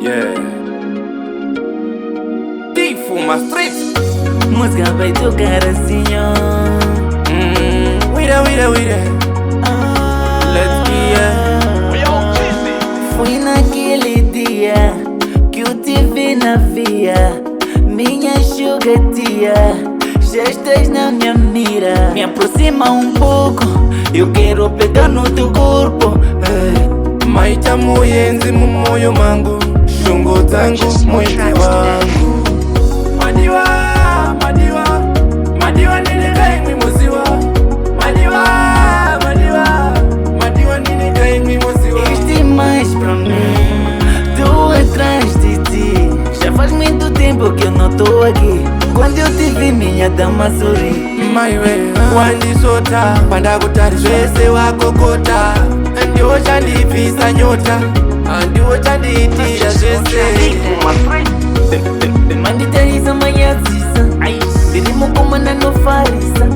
Yeah. Fuma Street. Música vai tocar assim, ó. Wira. Let's get Foi naquele dia que eu te vi na via, minha chugatia. Já estás na minha mira. Me aproxima um pouco, eu quero pegar no teu corpo. Maita muyenzi mumoyo mangu, shungo zangu mwili wangu. Madiwa nilikae mwimuziwa. Madiwa nilikae mwimuziwa. Este mais pra mim, tô atrás de ti. Já faz muito tempo que eu não tô aqui. Quando eu te vi, minha dama sorri. Maiwe wandisota panda kutari zvese wakokota. Ndiwo chandibvisa nyota, ndiwo chandiitira zvese. Manditariza mayazisa, ndiri mukomana nofarisa.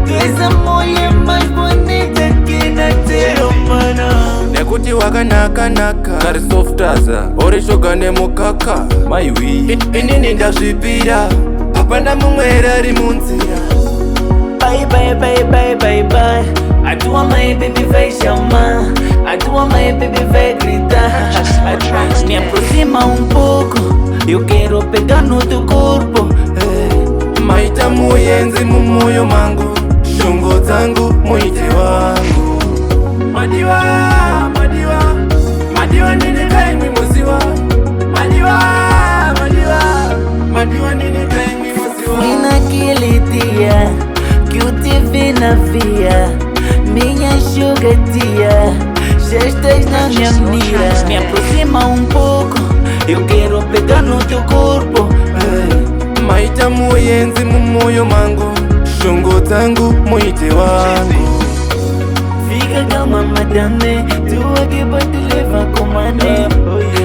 Tuesa moye mais bonita que natero mana. Nekuti wakanaka kari softaza orishoga nemukaka maiwi inini ndazvipira hapana mumwe ari munzira. Bye. A tua mãe baby vai chamar, a tua mãe baby vai gritar. Me aproxima um pouco, eu quero pegar no teu corpo. Maita muyenzi mumoyo mangu, shungo zangu mwiti wangu. Madiwa nilikae mwimuziwa. Madiwa nilikae mwimuziwa. Foi naquele dia que eu te vi na via, minha chugatia. Já estás na minha mira. Me aproxima um pouco, eu quero pegar no teu corpo. Maita muyenzi mumoyo mangu, shungo zangu mwiti wangu. Fica calma, madame, tu aqui vai te levar com mané.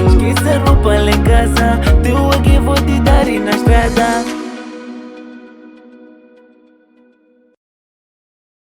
Esqueça a roupa lá em casa,